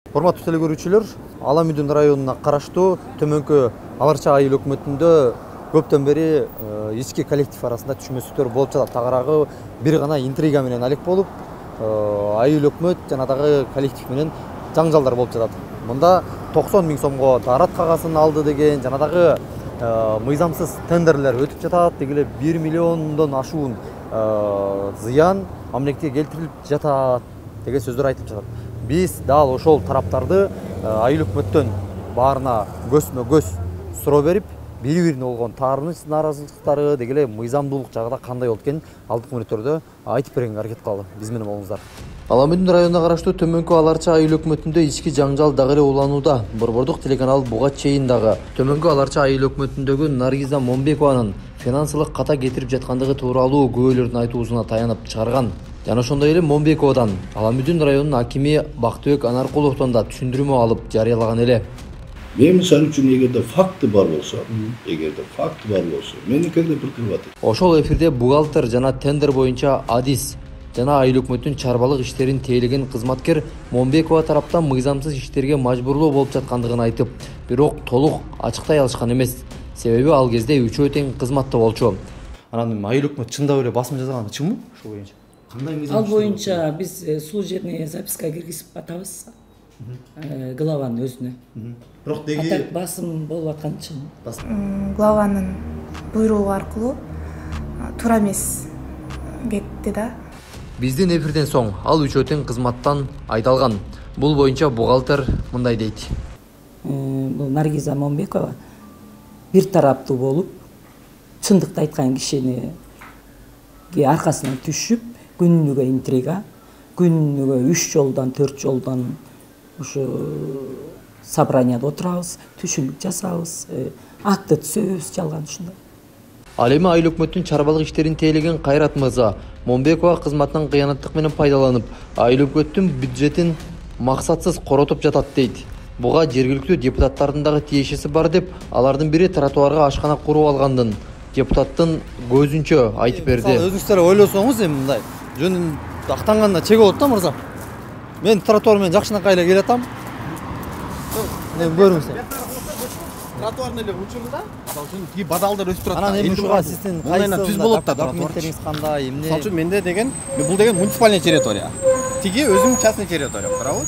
Урматтуу телекөрүүчүлөр, Ала Мүдүн районуна караштуу Төмөнкү Аларча айыл өкмөтүндө көптөн бери ички коллектив арасында түшүнбөстүктөр болуп жатат. Тагыраагы бир гана интрига менен алек болуп, айыл өкмөт жана дагы коллектив менен жаңжалдар болуп жатат. Мында 90 миң сомго дарат кагасын алды деген, жана дагы мыйзамсыз тендерлер өтүп жатат, дегеле 1 миллиондон ашуун зыян мамлекетке келтирилип жатат деген сөздөр айтылып жатат. Биз дал ошол тараптарды айыл өкмөттөн баарына көзмө көз суроо берип, бири-бирине болгон таарыныч нааразычылыктары, дегеле мыйзамдуулук жагында кандай болуп экенин алдыңкы мүнөттөрдө айтып бергенге аракет кылалы. Биз менен болуңуздар. Ала Мүдүн районуна караштуу Төмөнкү Аларча айыл өкмөтүндө ички жаңжал дагы эле уланууда. Борбордук телеканал буга чейин дагы Төмөнкү Аларча айыл өкмөтүндөгү Наргиза Момбекованын финансылык ката кетирип жаткандыгы тууралуу күбөлөрдүн айтуусуна таянып чыгарган. Жана ошондой эле Момбековадан Ала Мүдүн районунун акими Бактыбек Анаркуловдон да түшүндүрмө алып жарыялаган эле. Мен мисалы үчүн эгерде факты бар болсо, мени кегде бир кылып атат. Ошол эфирде бухгалтер жана тендер боюнча адис жана айыл өкмөттүн чарбалык иштерин тейлеген кызматкер Момбекова тараптан мыйзамсыз иштерге мажбурлоо болуп жаткандыгын айтып, бирок толук ачыктай алышкан эмес. Себеби ал кезде үчөө тең кызматта болчу. Анан айыл өкмөт чындап эле басым жасаганы чынбы? Ошол боюнча. Ал боюнча биз служебный записка киргизип атабыз. Главанын өзүнө. Бирок деги басым болуп аткан чын. Главанын буйругу аркылуу туура эмес кетти да. Биздин эфирден соң ал үчөө тең кызматтан айдалган. Бул боюнча бухгалтер мындай дейт. Бул Наргиза Момбекова бир тараптуу болуп, чындыкты айткан кишини аркасынан түшүп, күнүгө интрига, күнүгө 3 жолдон 4 жолдон ушу собранияда отурабыз, түшүнүк жасабыз, акты түзөбүз, жалган ушундай. Ал эми айыл өкмөттүн чарбалык иштерин тейлеген Кайрат мырза Момбекова кызматтан кыянаттык менен пайдаланып, айыл өкмөттүн бюджетин максатсыз коротуп жатат дейт. Буга жергиликтүү депутаттардын дагы тиешеси бар деп, алардын бири тротуарга ашкана куруп алгандын депутаттын көзүнчө айтып берди. Өзүңүздөр ойлосоңуз эми мындай жөнүн актанганда чек болот да мырза. Мен тротуар менен жакшынакай эле келатам. Көрүңүздөр. Тротуарын эле учурда, мисалы үчүн тиги бадалдар өсүп турат. Анан эми ушуга сиздин кайсы түз болот да документтериңиз кандай, эмне? Мисалы үчүн менде деген, бул деген муниципальный территория. Тиги өзүмдүн частный территория, туурабы?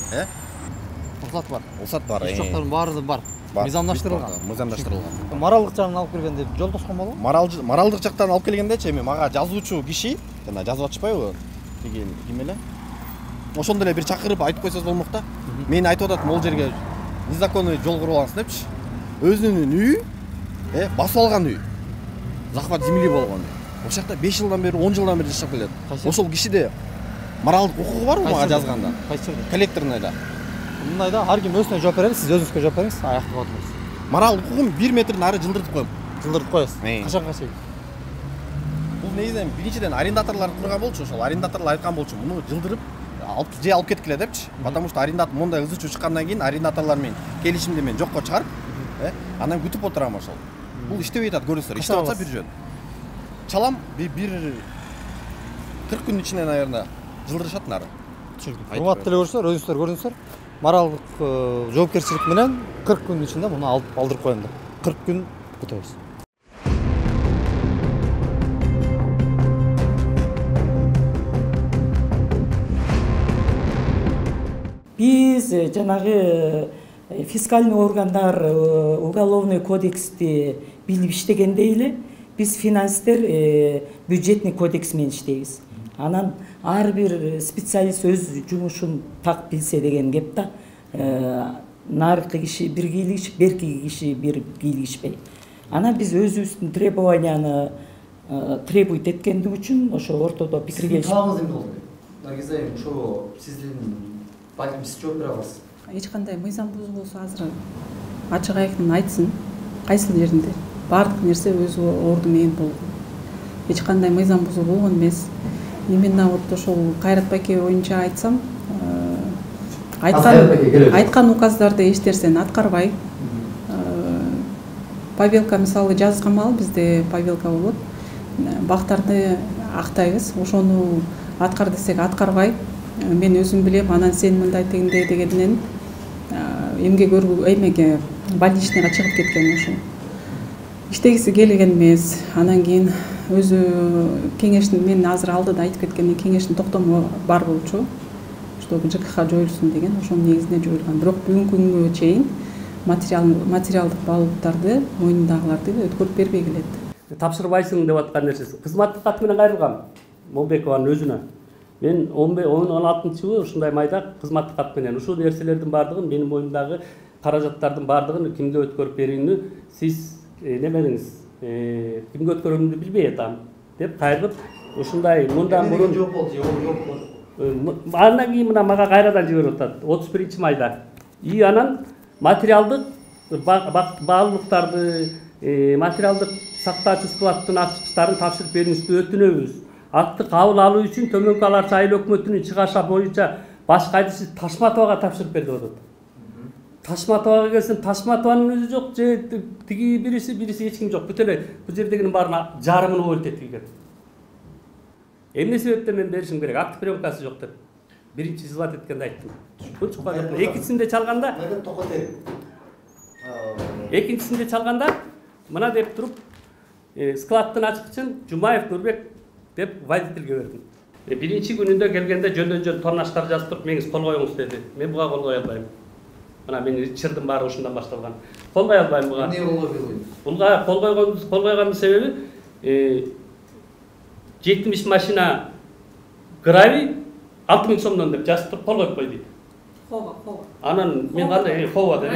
Рұқсат бар. Рұқсат бар. Жоқтардың баары бар. Мыйзамдаштырылган. Маралдык жагынан алып келгенде жол тоскон болобу? Маралдык жактан алып келгендечи эми мага жазуучу киши, жана жазып атышпайбы? Тиги ким эле? Ошондо эле бир чакырып айтып койсоз болмок да. Мени айтып атат, могул жерге незаконный жол куруп алгансың депчи. Өзүнүн үйү, басып алган үй. Захват земли болгон. Ошол жакта 5 жылдан бери, 10 жылдан бери жашап келет. Ошол кишиде моралдык укугу барбы мага жазганда? Коллекторныйда. Мындайда ар ким өзүнө жооп берет, сиз өзүңүзгө жооп бериңиз, аяктап отуруңуз. Моралдык укугум 1 метр нары жылдыртып коем. Жылдыртып коесуз. Качанга чейин? Бул негизинен биринчиден арендаторлор курган болчу, ошол арендаторлор айткан болчу, муну жылдырып алып кеткиле депчи. Потому что арендатор мондай ызы чуу чыккандан кийин арендаторлор менен келишимди мен жокко чыгарып, анан күтүп отурам ошол. Бул иштебей атат, көрүңүздөр. Иштеп атса бир жөн. Чалам бир 40 күн ичинде, наверное, жылдырышат нары. Урматтуу телекөрүүчүлөр, өзүңүздөр көрдүңүздөр. Моралдык жоопкерчилик менен 40 күн ичинде муну алып алдырып коем деп. 40 күн күтөбүз. Биз жанагы фискальный органдар уголовный кодексти билип иштегендей эле, биз финанстер бюджетный кодекс менен иштейбиз. Анан ар бир специалист өз жумушун так билсе деген кеп да. Нарыкы киши бир кийлигиш, берки киши бир кийлигишпей. Анан биз өзүбүздүн требованияны требует эткендик үчүн ошо ортодо пикир келишип. Талабыңыз эмне болду? Наргиза эми ошо сиздин балким сиз жооп бере аласыз. Эч кандай мыйзам бузуу болсо азыр ачык айкын айтсын, кайсыл жеринде. Бардык нерсе өз орду менен болгон. Эч кандай мыйзам бузуу болгон эмес. Именно вот ошол Кайрат байке боюнча айтсам, айткан указдарды эчтерсен аткарбай. Павелка мисалы жазгамал, бизде павелка болот. Бактарды актайбыз, ошону аткар десек аткарбай. Мен өзүм билем, анан сен мындай тегиндей дегенден эмгек өргү эмеге больничныйга чыгып кеткен ошо. Иштегиси келген эмес. Анан кийин өзү кеңештин мен азыр алдыда айтып кеткендей кеңештин токтому бар болчу. Чтобы ЖКХ жоюлсун деген ошонун негизинде жоюлган. Бирок бүгүнкү күнгө чейин материалдык баалуулуктарды мойнундагыларды өткөрүп бербей келет. Тапшырбайсың деп аткан нерсеси. Кызматтык кат менен кайрылгам Молбекованын өзүнө. Мен 16-жылы ушундай майда кызматтык кат менен ушул нерселердин баардыгын менин моюмдагы каражаттардын баардыгын кимге өткөрүп берүүнү сиз немеңиз кимге өткөрүүнү билбей атам деп кайрылып ушундай мындан мурун жок болду, жок болду. Андан кийин мына мага кайрадан жиберип атат 31-майда. И анан материалдык баалуулуктарды материалдык сактаачы складтын ачкычтарын тапшырып берүүңүздү өтүнөбүз. Акты кабыл алуу үчүн Төмөнкү Аларча айыл өкмөтүнүн чыгаша боюнча баш кайдышы Ташматовага тапшырып берди деп атат. Ташматовага келсем Ташматованын өзү жок, же тиги бириси эч ким жок. Бүт эле бул жердегинин баарына жарымын өлтөт деген. Эмне себептен мен беришим керек? Акт приемкасы жок деп. Биринчи зылат эткенде айттым. Чукчукка жок. Экинчисинде чалганда экинчисинде чалганда мына деп туруп складтын ачкычын Жумаев Нурбек деп водительге бердим. Биринчи күнүндө келгенде жөндөн торнаштар жазып туруп меңиз кол коюңуз деди. Мен буга кол кое албайм. Мына менин чырдын баары ушундан башталган. Кол кое албайм буга. Эмне кол койбойсуң? Буга кол койгондун себеби 70 машина гравий 6000 сомдон деп жазып туруп кол коюп кой дейт. Хова. Анан мен кандай хова деп.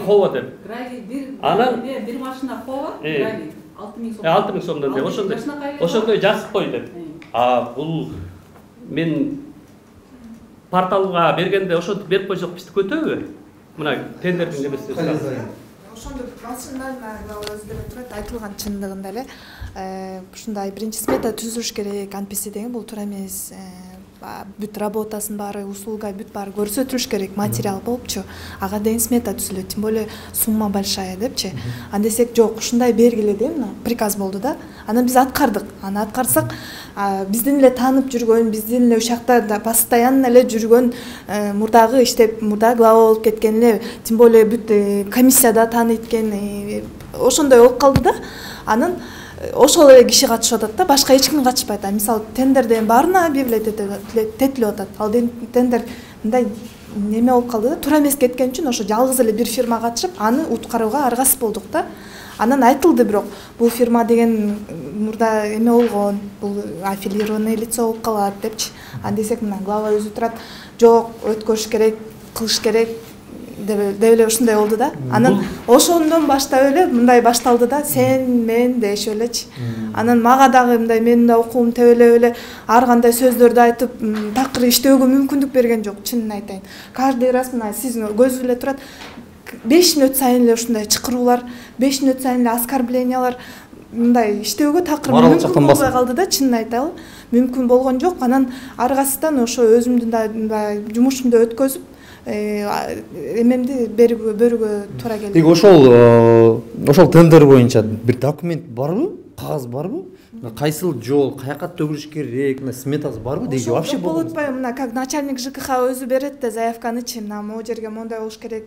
Хова деп. Анан бир машина хова, гравий 6000 сомдон деп. Ошондой жазып кой деп. Бул мен порталга бергенде ошентип берип койсок бизди көтөбү? Мына тендердин немеси. Ошондо басында өзү деп турат айтылган чындыгында эле ушундай биринчи смета түзүлүш керек, анписи деген бул туура эмес. Бүт работасын баары, услуга бүт баары көрсөтүлүш керек, материал болупчу. Ага дейин смета түзүлөт, тем более сумма большая депчи. Андесек жок, ушундай бергиле деп приказ болду да. Анан биз аткардык. Аны аткарсак, биздин эле таанып жүргөн, биздин эле ушакта постоянно эле жүргөн, мурдагы иштеп, мурда глава болуп кеткен эле, тем более бүт комиссияда тааныйт экен, ошондой болуп калды да. Анан ошол эле киши катышып атат да, башка эч ким катышпайт. Мисалы тендерден баарына объявлять этилип атат. Ал тендер мындай неме болуп калды да, туура эмес кеткен үчүн ошо жалгыз эле бир фирма катышып, аны уткарууга аргасыз болдук да. Анан айтылды, бирок бул фирма деген мурда эме болгон, бул аффилированный лицо болуп калат депчи. Андесек мына глава өзү турат, жок, өткөрүш керек, кылыш керек деп эле ушундай болду да. Анан ошондон баштап эле мындай башталды да, сен мен дешип элечи. Анан мага дагы мындай менин да окуум тебелеп эле ар кандай сөздөрдү айтып, такыр иштөөгө мүмкүндүк берген жок, чынын айтайын. Каждый раз мына сиздин көзүңүз эле турат, 5 мүнөт сайын эле ушундай чакыруулар, 5 мүнөт сайын эле оскорблениялар, мындай иштөөгө такыр мүмкүн болбой калды да, чынын айталы. Мүмкүн болгон жок. Анан аргасынан ошо өзүмдүн да жумушумду өткөзүп, эмемди берүүгө туура келди. Тиги ошол тендер боюнча бир документ барбы? Кагаз барбы? Кайсыл жол, каяка төгүлүш керек, сметасы барбы деги вообще болот атпайбы? Мына как начальник ЖКХ өзү берет да заявканычы, мына могу жерге мондай болуш керек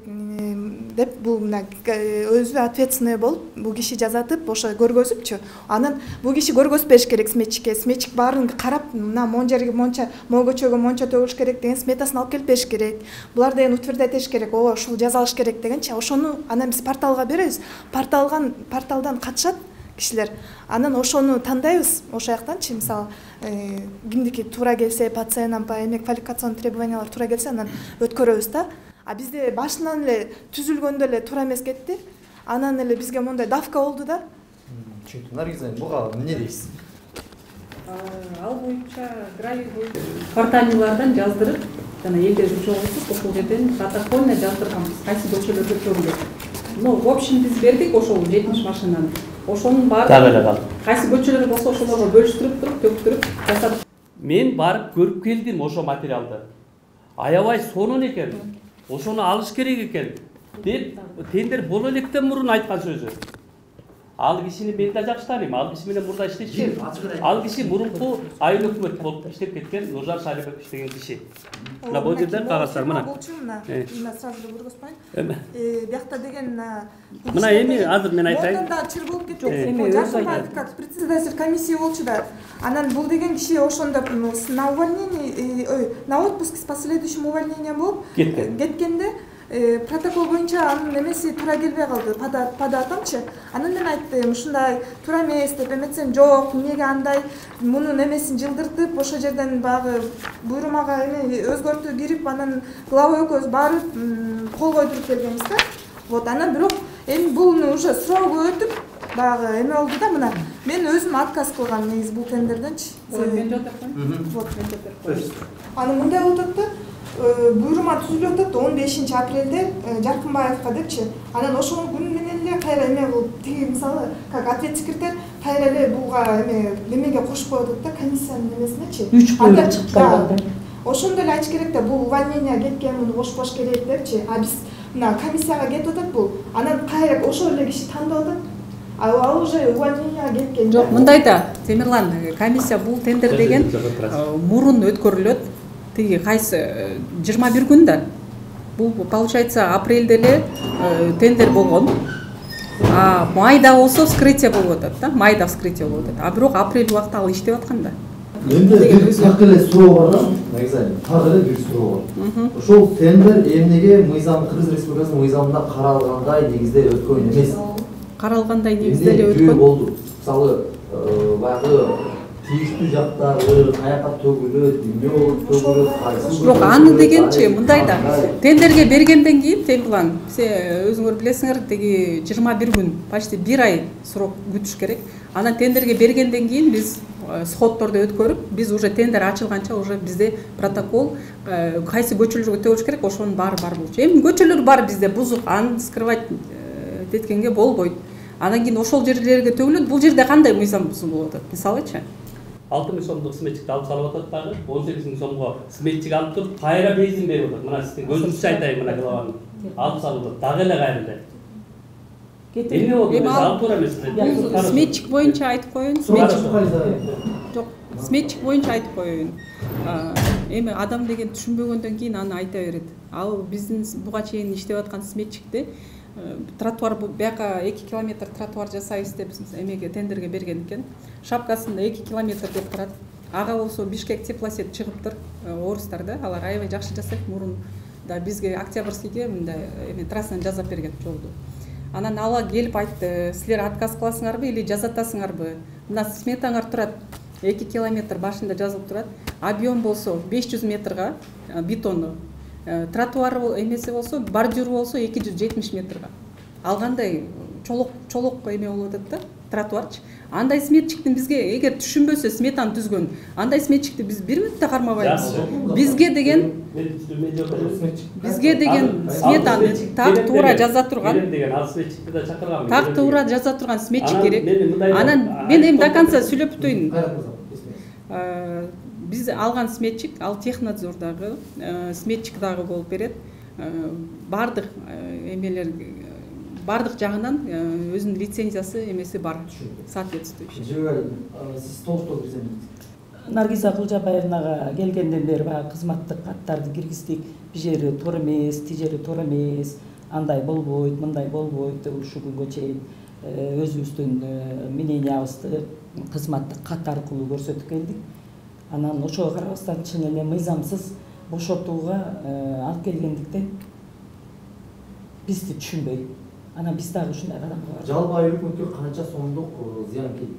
деп, бул мына өзү ответственный болуп, бул киши жазатып, ошо көргөзүпчү. Анан бул киши көргөзүп бериш керек сметчикке. Сметчик баарын карап, мына мон жерге монча, могу көчөгө монча төгүлүш керек деген сметасын алып келип бериш керек. Булар деген утверждать этиш керек, ушул жазалыш керек дегенчи. Ошону анан биз порталга беребиз. Порталдан катышат кишилер. Анан ошону тандайбыз, ошол жактанчы, мисалы, кимдики туура келсе, по ценам, по эмек квалификационный требованиялар туура келсе, анан өткөрөбүз да. А бизде башынан эле түзүлгөндө эле туура эмес кетти. Анан эле бизге мондай давка болду да. Түшүнүктүү. Наргиза, буга эмне дейсиз? Ал боюнча гравий боюнча квартальныйлардан жаздырып, жана элде чогултуп, ошол жерден протокольно жаздырганбыз. Кайсы көчөлөрдө төгүлөт. В общем биз бердик ошол 70 машинаны. Ошонун баары кайсы көчөлөр болсо ошолорго бөлүштүрүп туруп, төктүрүп жасап. Мен барып көрүп келдим ошо материалды. Аябай сонун экен. Ошону алыш керек экен деп тендер боло электен мурун айткан сөзү. Ал кишини мен да жакшы тааныйм. Ал киши менен мурда иштешкен. Ал киши мурунку айыл өкмөт болуп иштеп кеткен Нуржан Шалипович деген киши. Мына бул жерде кагаздар мына. Мына сразу да бургузбайм. Биякта деген Мына эми азыр мен айтайын. Мурда чыр болуп кеткен. Жакынбаев как председатель комиссия болчу да. Анан бул деген киши ошондо на увольнение, на отпуск с последующим увольнением болуп кеткенде протокол боюнча анын немеси туура келбей калды, падатамчы. Анан мен айттым, ушундай туура эмес деп эметсем, жок, эмнеге андай мунун эмесин жылдыртып, ошол жерден баягы буйрумага эме өзгөртүү кирип, анан глава экөөбүз барып кол койдуруп келгенбиз да. Вот анан бирок эми буну уже срогу өтүп, баягы эме болду да, мына мен өзүм отказ кылгам негизи бул тендерденчи. Мен жотоп коеюн. Вот. Анан мындай болуп атат да. Буйрума түзүлүп атат 15 апрелде Жаркынбаевка депчи. Анан ошол күн менен эле кайра эме болуп, тиги мисалы, как ответ секретарь кайра эле буга эмеге кошуп коюп атат да, комиссиянын эмесинечи. 3 бөлүп чыгып калган. Ошондо эле айтыш керек да, бул увольнение кеткен, муну бошпош керек депчи. А биз мына комиссияга кетип атат бул. Анан кайра ошол эле киши тандап атат. Ал уже увольнение кеткен. Жок, мындай да, Темирлан, комиссия бул тендер деген мурун өткөрүлөт. Тиги кайсы 21 күн да. Бул получается апрелде эле тендер болгон. А майда болсо вскрытие болуп атат да, майда вскрытие болуп атат. А бирок апрель убакта ал иштеп атканда. Менде так эле суроо бар да, негизи так эле бир суроо бар. Ошол тендер эмнеге мыйзам Кыргыз Республикасынын мыйзамында каралгандай негизде өткөн эмес? Каралгандай негизде эле өткөн өткөн. болду. Мисалы, баягы тийиштүү жактагы каяка төгүлөт, эмне болуп төгүлөт, кайсы? Бирок аны дегенчи мындай да, тендерге бергенден кийин Темирлан, сен өзүңөр билесиңер, тиги 21 күн, почти 1 ай срок күтүш керек. Анан тендерге бергенден кийин биз сходторду өткөрүп, биз уже тендер ачылганча уже бизде протокол кайсы көчөлөргө төгүлүш керек, ошонун баары бар болчу. Эми көчөлөр бар бизде, бузук, аны скрывать эткенге болбойт. Анан кийин ошол жерлерге төгүлөт. Бул жерде кандай мыйзам бузуу болуп атат? Мисалычы 6.000 сомдук сметчикти алып салып атат дагы, 18.000 сомго сметчик алып туруп, кайра бензин берип атат. Мына сиздин көзүңүзчө айтайын, мына главаны алып салып атат. Дагы эле кайра эле. Эмне болду? Ал туура эмес. Сметчик боюнча айтып коеюн. Жок, сметчик боюнча айтып коеюн. Эми адам деген түшүнбөгөндөн кийин аны айта берет. Ал биздин буга чейин иштеп аткан сметчикти тротуар бияка 2 километр тротуар жасайбыз деп эмеге тендерге берген экен. Шапкасында 2 километр деп турат. Ага болсо Бишкек теплосет чыгыптыр, орустар да, алар аябай жакшы жасайт. Мурун да бизге Октябрьскийге мындай эме трассаны жасап берген жолду. Анан ала келип айтты, силер отказ кыласыңарбы или жазатасыңарбы? Мына сметаңар турат 2 километр башында жазылып турат. Объем болсо 500 метрга бетону. Тротуар эмеси болсо, бордюр болсо 270 метрга. Алгандай чолок эме болуп атат да, тротуарчы. Андай сметчиктин бизге эгер түшүнбөсө сметаны түзгөн, андай сметчикти биз бир мүнөттө кармабайбыз. Бизге деген сметаны так туура жаза турган. Так туура жаза турган сметчик керек. Анан мен эми до конца сүйлөп өтөйүн. Биз алган сметчик, ал технадзордагы сметчик дагы болуп берет. Бардык эмелер, бардык жагынан өзүнүн лицензиясы эмеси бар, соответствующий. Сиз толуктоо берсеңиз. Наргиза Кылжабаевнага келгенден бери баягы кызматтык каттарды киргиздик. Бир жери туура эмес, тиги жери туура эмес, андай болбойт, мындай болбойт деп ушул күнгө чейин өзүбүздүн мнениябызды кызматтык кат аркылуу көрсөтүп келдик. Анан ошого карабастан чын эле мыйзамсыз бошотууга алып келгендиктен бизди түшүнбөй. Анан биз дагы ушундай кадамга бардык. Жалпы айыл өкмөткө канча сомдук зыян келди?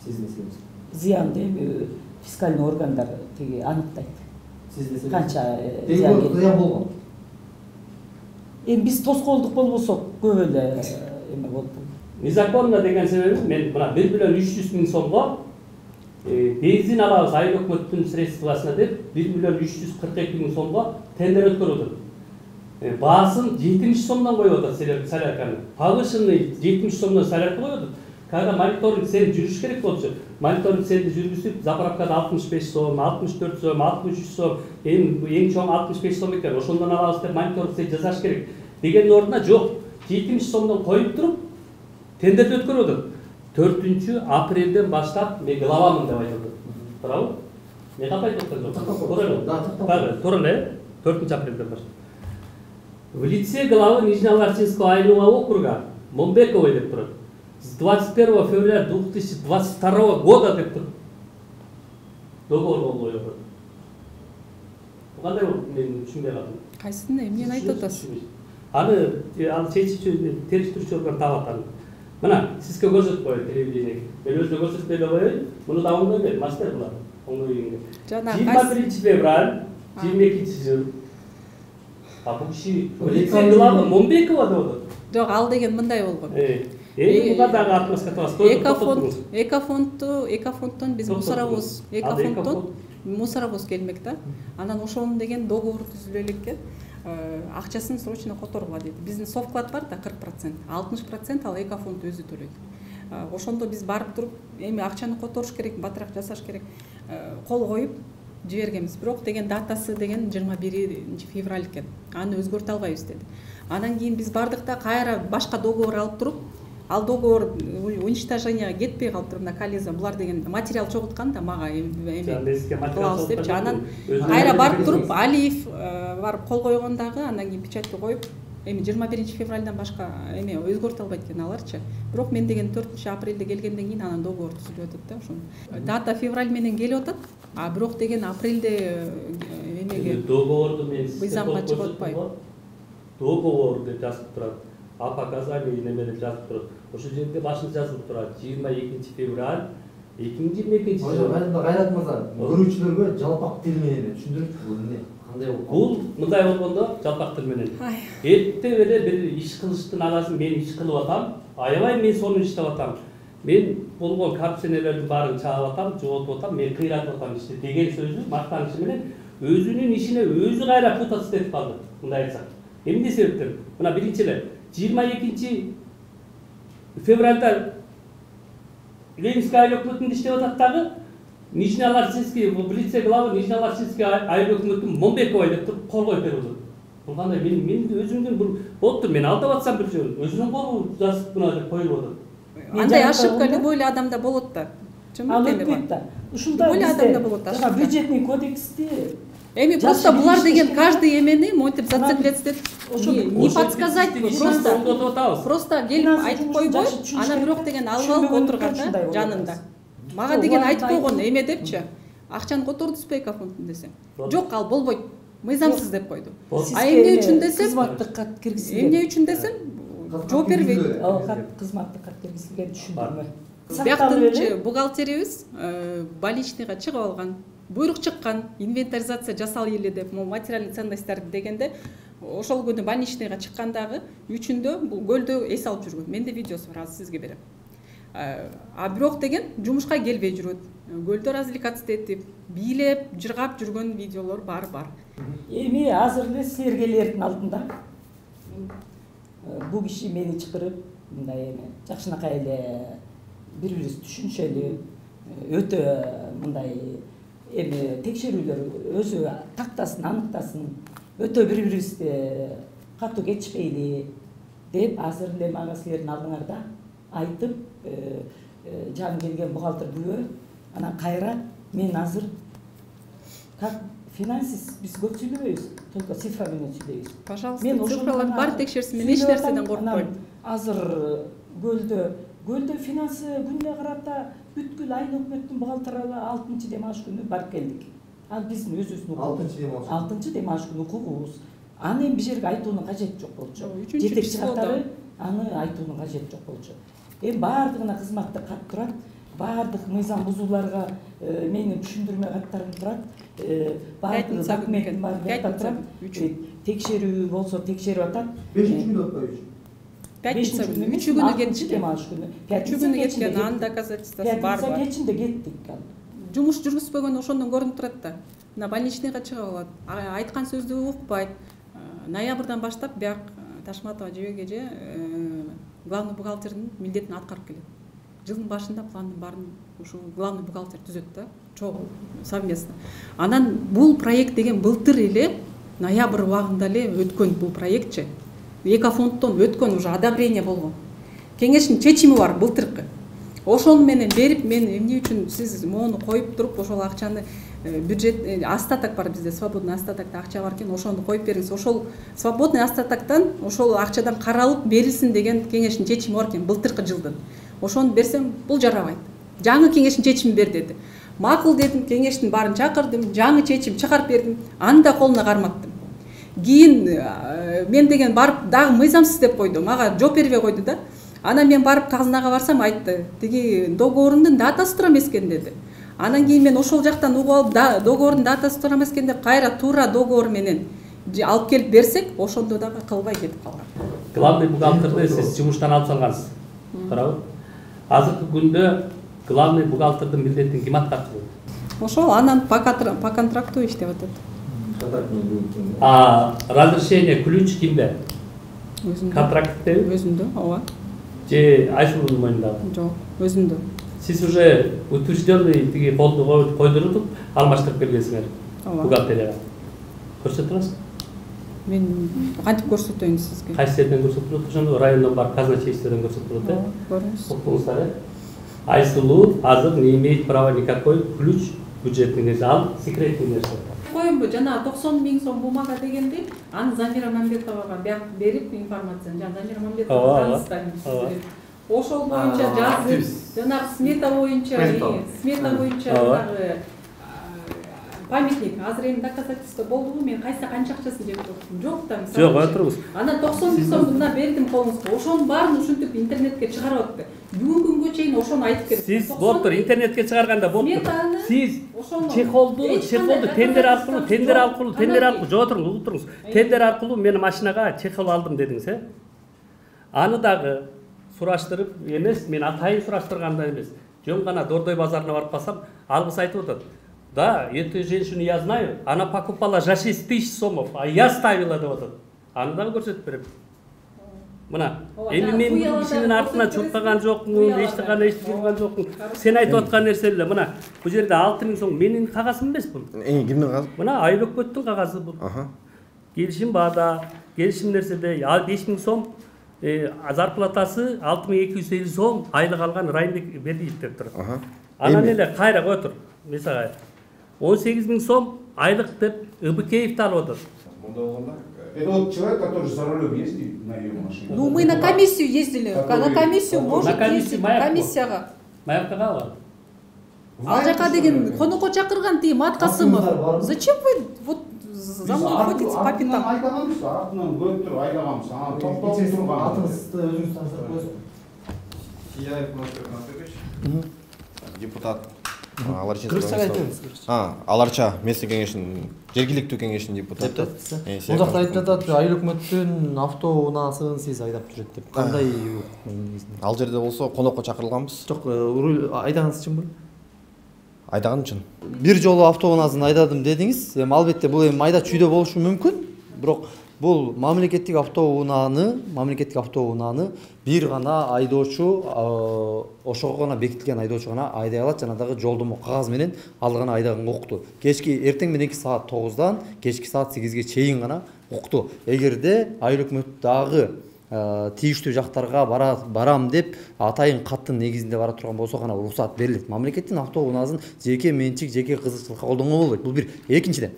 Сиздин эсебиңизде. Зыянды эми фискальный органдар тиги аныктайт. Сиздин эсебиңизде. Канча зыян болгон? Эми биз тоскоолдук болбосок көп эле эме болду. Незаконно деген себеби мен мына 1.300.000 сомго бензин алабыз айыл өкмөттүн средствосуна деп 1.342.000 сомго тендер өткөрүп атат. Баасын 70 сомдон коюп атат солярканы. Повышенный 70 сомдон солярка коюп атат. Когда мониторинг сен жүрүш керек болчу, мониторинг сенди жүргүзүп, заправкада 65 сом, 64 сом, 63 сом, эң чоң 65 сом экен. Ошондон алабыз деп мониторинг сен жасаш керек. Дегендин ордуна жок, 70 сомдон коюп туруп, тендерді өткөрүп атат. 4 апрелден баштап мен главамын деп айтып атат. Туурабы? Мен кантип айтып атам? Туура эле. 4 апрелден баштап. В лице главы Нижнеоларчинского районного округа Момбековой деп турат. С 21 февраля 2022 года деп турат. Договор болуп атат. Кандай мен түшүнбөй калдым. Кайсысын эмнени айтып атасыз? Аны чечүүчү териштирүүчү орган таап атат. Мына сизге көрсөтүп коеюн телевидение. Мен өзүмө көрсөтпөй эле коеюн. Муну да оңдой бер, мастер булар. Оңдой бергенге. 21 февраль 22 жыл. А бул киши глава Момбекова деп атат. Жок, ал деген мындай болгон. Буга дагы атмаска табас. Экофондтон биз мусоровоз келмек да. Анан ошонун деген договор түзүлө элекке. Акчасын срочно которгула дейт. Биздин совклад бар да 40%, 60% ал экофонд өзү төлөйт. Ошондо биз барып туруп, эми акчаны которуш керек, батыраак жасаш керек. Кол коюп жибергенбиз. Бирок деген датасы деген 21 февраль экен. Аны өзгөртө албайбыз деди. Анан кийин биз бардык да кайра башка договор алып туруп, ал договор уничтоженияга кетпей калыптыр. Мына Кализа булар деген материал чогулткан да мага кылабыз депчи. Анан кайра барып туруп Алиев барып кол койгон дагы, анан кийин печатьты коюп, эми 21 февралдан башка эме өзгөртө албайт экен аларчы. Бирок мен деген 4 апрелде келгенден кийин анан договор түзүлүп атат да ошону. Дата февраль менен келип атат. А бирок деген апрелде эмеге договорду мен мыйзамга чыгып атпайбы? Договор деп жазып турат. А показания неме деп жазып турат. Ошол жерде башында жазылып турат. 22 февраль 2022 жыл. Кайрат мырза, көрүүчүлөргө жалпак тил менен түшүндүрүңүзчү, бул эмне? Кандай болот? Бул мындай болгондо жалпак тил менен. Эртең эле бир иш кылыштын арасын мен иш кылып атам. Аябай мен сону иштеп атам. Мен болгон коррупционерлердин баарын чаап атам, жооптуп атам, мен кыйратып атам ишти деген сөзү мактанышы менен өзүнүн ишине өзү кайра путаться этип калды. Мындай айтсак. Эмне себептен? Мына биринчи эле 22 февралда Ленинский айыл өкмөтүндө иштеп атат дагы Нижнеоларчинский, в лице главы Нижнеоларчинский айыл өкмөтүн Момбекова деп туруп кол коюп берип атат. Бул кандай мен өзүмдүн бул болуптур, мен алдап атсам бир жөн, өзүнүн колу жазып мына деп коюп атат. Андай ошибка любой эле адамда болот да. Ал өтпөйт да. Ушундай бизде бюджетный кодексти эми просто булар деген каждый эмени монтип зацеплять не подсказать, просто келип айтып койбой, анан бирок деген алып алып отурган да жанында. Мага деген айтып койгон эме депчи. Акчаны котордузбу экофондун десем. Жок, ал болбойт. Мыйзамсыз деп койду. А эмне үчүн десем? Кызматтык кат киргизилген. Эмне үчүн десем? Жооп бербейт. Кызматтык кат киргизилген түшүндүрмө. Бияктын бухгалтерибиз больничныйга чыгып алган. Буйрук чыккан, инвентаризация жасалып эле деп, материальный ценностьтарды дегенде, ошол күнү больничныйга чыккандагы 3-үндө бул көлдө эс алып жүргөн. Менде видеосу бар, азыр сизге берем. А бирок деген жумушка келбей жүрөт. Көлдө развлекаться этип, бийлеп, жыргап жүргөн видеолор бар. Эми азыр эле силергелердин алдында бул киши мени чакырып, мындай эме жакшынакай эле бири-бирибиз түшүнүшөлү, өтө мындай эми текшерүүлөр өзү тактасын, аныктасын, өтө бири-бирибизди катуу кетишпейли деп азыр эле мага силердин алдыңарда айтып, жан келген бухгалтер күбө, анан кайра мен азыр как финансист биз көп сүйлөбөйбүз, только цифра менен сүйлөйбүз. Пожалуйста, цифраларды бар текшерсин, мен эч нерседен коркпойм. Азыр көлдө финансы күнүнө карата бүткүл айыл өкмөттүн бухгалтеры 6-демаш күнү барып келдик. Ал биздин өзүбүздүн 6-демаш күнү укугубуз. Аны эми бир жерге айтуунун кажети жок болчу. Жетекчи катары аны айтуунун кажети жок болчу. Эми баардыгына кызматты кат турат, баардык мыйзам бузууларга менин түшүндүрмө каттарым турат, баардык документим бар турат. Текшерүү болсо текшерип атат. 5-күндө өтпөйбүз. Пятница күнү, 3 күнү кеткен. 3 күнү кеткен, анын доказательствосы бар. Пятница кечинде кеттик. Жумуш жүргүзбөгөн ошондон көрүнүп турат да. Мына больничныйга чыгып алат. Айткан сөздү укпайт. Ноябрдан баштап бияк Ташматова Жебеге же главный бухгалтердин милдетин аткарып келет. Жылдын башында пландын баарын ушу главный бухгалтер түзөт да, чогуу совместно. Анан бул проект деген былтыр эле ноябрь убагында эле өткөн бул проектчи. Экофондтон өткөн уже одобрение болгон. кеңештин чечими бар былтыркы. Ошону менен берип, мен эмне үчүн сиз моуну коюп туруп ошол акчаны бюджет остаток бар бизде, свободный остатокто акча бар экен, ошону коюп бериңиз. Ошол свободный остатоктон ошол акчадан каралып берилсин деген кеңештин чечими бар экен былтыркы жылдын. Ошону берсем бул жарабайт. Жаңы кеңештин чечими бер деди. Макул дедим, кеңештин баарын чакырдым, жаңы чечим чыгарып бердим, аны да колуна карматтым. Кийин мен деген барып дагы мыйзамсыз деп койду, мага жооп бербей койду да. Анан мен барып казынага барсам айтты, тиги договоруңдун датасы тура эмес экен деди. Анан кийин мен ошол жактан угуп алып, договордун датасы тура эмес экен деп кайра туура договор менен алып келип берсек, ошондо дагы кылбай кетип калган. Главный бухгалтерди сиз жумуштан алып салгансыз. Туурабы? Азыркы күндө главный бухгалтердин милдетин ким аткарчу? Ошол анан по контракту иштеп атат. А разрешение ключ кимде? Өзүндө. Контрактте? Өзүндө, ооба. Же Айшулдун мойнунда? Жок, өзүндө. Сиз уже утвержденный тиги колду койдурутуп алмаштырып бергенсиңер бухгалтерияга. Көрсөтүп турасызбы? Мен кантип көрсөтөйүн сизге? Кайсы жерден көрсөтүп турат? Ошондо райондон бар казначействодон көрсөтүп турат, Көрүңүз. Окуңуздар. Айсулуу азыр не имеет права никакой ключ бюджетный нерсе, ал секретный нерсе. Коюмбу жана 90 000 сом бумага дегенде, аны Замира Мамбетовага берип информацияны, жана Замира Мамбетова тааныстайм. Ошол боюнча жазып, жана смета боюнча дагы памятник, азыр эми доказательство болдубу, мен канча акчасын жеп токтум. Жок да, мисалы. Жок, отуруңуз. Анан 90 000 сомдуна бердим колуңузга. Ошонун баарын ушинтип интернетке чыгарып атты. Бүгүнкү күнгө чейин ошону айтып келет. Сиз болуптур, интернетке чыгарганда болуптур. Сиз чехолду тендер аркылуу жок туруңуз, угуп туруңуз. Тендер аркылуу мен машинага чехол алдым дедиңиз, Аны дагы сураштырып эмес, мен атайын сураштырганда эмес. Жөн гана Дордой базарына барып калсам, алгыс айтып атат. Да, эту женщину я знаю, она покупала за 6 000 сомов, а я ставила деп атат. Аны дагы көрсөтүп берем. Мына, эми мен бул кишинин артынан чуркаган жокмун, эчтеган жокмун. Сен айтып аткан нерсе эле, мына, бул жерде 6 000 сом менин кагазым эмес бул. Кимдин кагазы? Мына айлык көттүн кагазы бул. Келишим баада, келишим нерседе 5 000 сом зарплатасы 6250 сом айлык алган Райымбек Бердиев деп турат. Анан эле кайра кой тур. Мисалы 18 000 сом айлык деп Ыбыкеевди алып атат. Это вот человек, который за рулем ездит на ее машине. Ну, мы на комиссию ездили. На комиссию может ездить. Комиссияга. Маякка калган. Ал жака деген конокко чакырган тиги Маткасымов. Зачем вы вот за мной ходите по пятам? Айдаганбыз, артынан көрүп туруп айдаганбыз. Анан токтолуп турган. Атыңызды өзүңүз тааныштырып коесузбу? Сияев Мансур Насыпович. Депутат. Аларча местный кеңешинин жергиликтүү кеңешинин депутаты. Бул жакта айтып жатат, айыл өкмөттүн автоунаасын сиз айдап жүрөт деп. Кандай? Ал жерде болсо конокко чакырылганбыз. Жок, айдагансыз чынбы? Айдаган чын. Бир жолу автоунаазын айдадым дедиңиз. Эми албетте бул эми майда чүйдө болушу мүмкүн, бирок бул мамлекеттик автоунааны бир гана айдоочу, ошого гана бекитилген айдоочу гана айдай алат, жана дагы жолдомо кагаз менен ал гана айдаганга укуктуу. Кечки эртең мененки саат 9-дан кечки саат 8-ге чейин гана укуктуу. Эгерде айыл өкмөт дагы тийиштүү жактарга барам деп атайын каттын негизинде бара турган болсо гана уруксат берилет. Мамлекеттин автоунаазын жеке менчик, жеке кызыкчылыкка колдонгон болбойт. Бул бир. Экинчиден,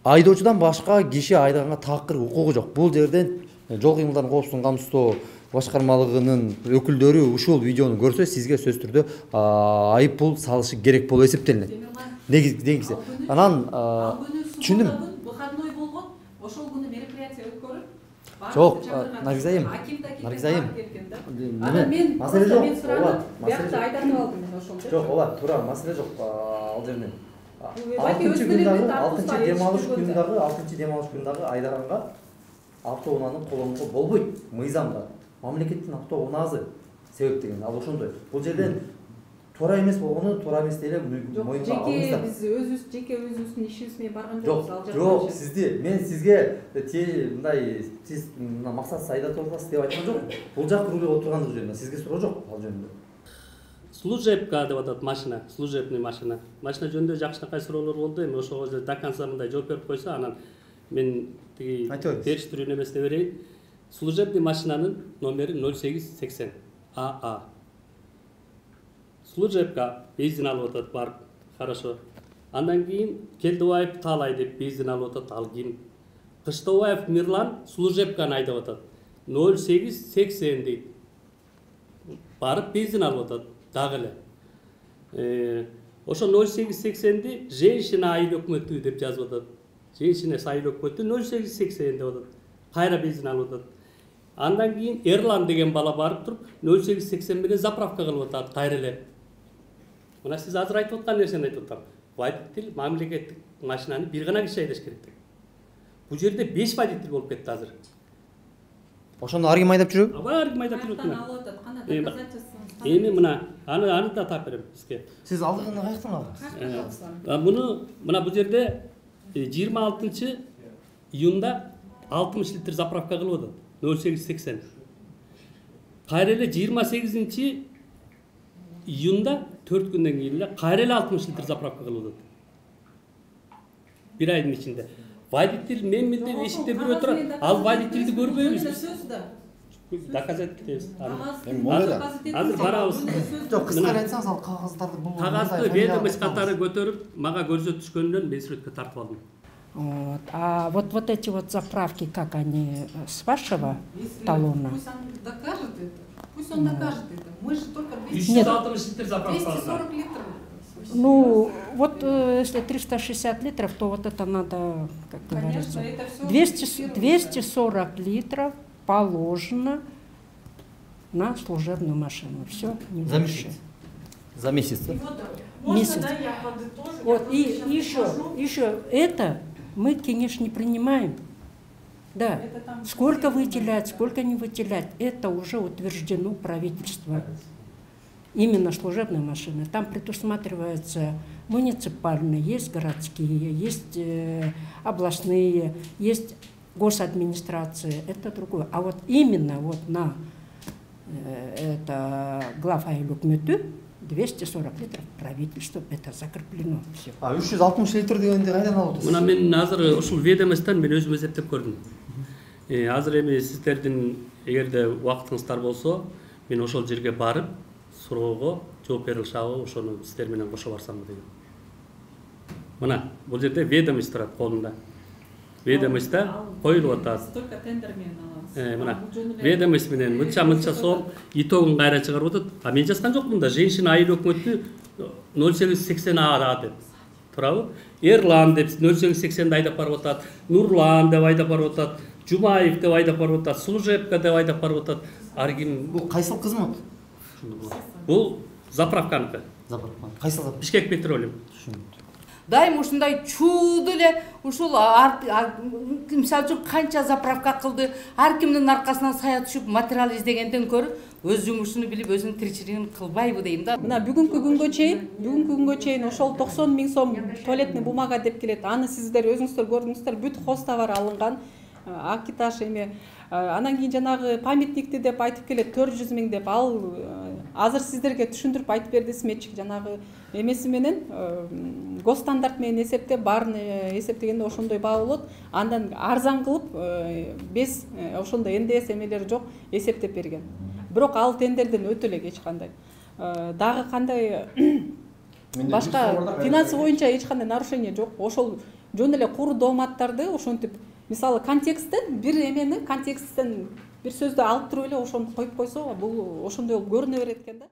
айдоочудан башка киши айдаганга такыр укугу жок. Бул жерден жол кыймылдарын коопсуздугун камсыздоо башкармалыгынын өкүлдөрү ушул видеону көрсө сизге сөзсүз түрдө айып пул салышы керек болуп эсептелинет. Негизи. Анан түшүндүм. Выходной болгон, ошол күнү мероприятие өткөрүп, жок, Наргизайым. Анан мен маселе жок. Биякта айдатып алдым мен ошол. Жок, ооба, туура, маселе жок. Ал жерден 6 демалыш күндагы айдаганга автоунааны колдонууга болбойт. Мыйзамда мамлекеттин автоунаасы себеп деген ал ошондой. Бул жерден туура эмес болгону туура эмес деле моюнга алыңыздар. Биз өзүбүздүн ишибиз менен барган жокпуз ал жакка. Жок, мен сизге мындай сиз максатсыз айдатып атасыз деп айткан жокмун. Бул жак рулга отургандыгы жөнүндө сизге суроо жок ал жөнүндө. Служебка деп атат машина, служебный машина. Машина жөнүндө жакшынакай суроолор болду. Эми ошого до конца мындай жооп берип койсо, анан мен тиги териштирүү немесине берейин. служебный машинанын номери 0880 АА. Служебка бензин алып атат барып, хорошо. Андан кийин Келдубаев Талай деп бензин алып атат, ал кийин Кыштыбаев Мирлан служебканы айдап атат. 0880 дейт. Барып бензин алып атат дагы эле. Ошо 0880-ди женщина айыл өкмөтү деп жазып атат. Женщина айыл өкмөтү 0880 деп атат. Кайра бензин алып атат. Андан кийин Эрлан деген бала барып туруп 0880 менен заправка кылып атат кайра эле. Мына сиз азыр айтып аткан нерсени айтып атам. Водитель мамлекеттик машинаны бир гана киши айдаш керек деп. Бул жерде 5 водитель болуп кетти азыр. Ошондо ар ким айдап жүрөбү? Ага, ар ким айдап жүрөт мына. алып атат, кандай доказательствоңуз? Эми мына аны да тап берем сизге. Сиз алдыгында каяктан алдыңыз? Мына бул жерде 26 июнда 60 литр заправка кылып атат. 0880. Кайра эле 28 июнда 4 күндөн кийин эле кайра эле 60 литр заправка кылып атат. Бир айдын ичинде. Водитель мен деп эшикте бирөө турат. Ал водительди көрбөйбүз. Доказать етеміз. Азыр барабыз. Жок, кыскара айтсаңыз, ал кагаздарды бул кагазды ведомость катары көтөрүп, мага көрсөтүшкөндөн мен сүрөткө тартып алдым. Вот. А вот эти вот заправки, как они с вашего талона? Пусть он докажет это. Пусть он докажет это. Мы же только 360 литр заправка. 240 литров. Ну, вот если 360 литров, то вот это надо, как говорится, 240 литров положено на служебную машину. Все, не За больше. месяц. За месяц. Месяц. Вот, и еще это мы, конечно, не принимаем. Да, сколько выделять, сколько не выделять, это уже утверждено правительством. Именно служебные машины. Там предусматриваются муниципальные, есть городские, есть областные, есть госадминистрации. Это другое. А вот именно вот на это глав айыл өкмөтү 240 литров правительство, это закреплено. Все. А 360 литр дегенди кайдан алып атасыз? Мына мен азыр ушул ведомостьтан мен өзүм эсептеп көрдүм. Азыр эми сиздердин эгерде убактыңыздар болсо, мен ошол жерге барып суроого жооп бере алышабы, ошону сиздер менен кошо барсамбы деген. Мына бул жерде ведомость турат колунда. Ведомостьта коюлуп атат. Только тендер менен алабыз. Мына ведомость менен мынча сом итогун кайра чыгарып атат. А мен жазган жокмун да, женщина айыл өкмөтү 0880 А деп. Туурабы? Эрлан деп 0880 айдап барып атат. Нурлан деп айдап барып атат. Жумаев деп айдап барып атат. Служебка деп айдап барып атат. Ар ким Бул кайсыл кызмат? бул заправканыкы. Заправка. Кайсыл заправка? Бишкек Петролиум. Дайым ушундай чууду эле ушул мисалы үчүн канча заправка кылды, ар кимдин аркасынан сая түшүп материал издегенден көрү өз жумушун билип өзүнүн тиричилигин кылбайбы дейм да. Мына бүгүнкү күнгө чейин ошол 90 000 сом туалетный бумага деп келет. Аны сиздер өзүңүздөр көрдүңүздөр, бүт хозтовар алынган. Акиташ эми анан кийин жанагы памятникти деп айтып келет 400 000 деп. Ал азыр сиздерге түшүндүрүп айтып берди сметчик жанагы эмеси менен госстандарт менен эсептеп баарын эсептегенде ошондой баа болот. Андан арзан кылып без ошондой НДС эмелери жок эсептеп берген. Бирок ал тендерден өтө элек эч кандай. Дагы кандай башка финансы боюнча эч кандай нарушение жок. Ошол жөн эле куру дооматтарды ошентип мисалы контексттен бир эмени контексттен бир сөздү алып туруп эле ошону коюп койсо бул ошондой болуп көрүнө берет экен да.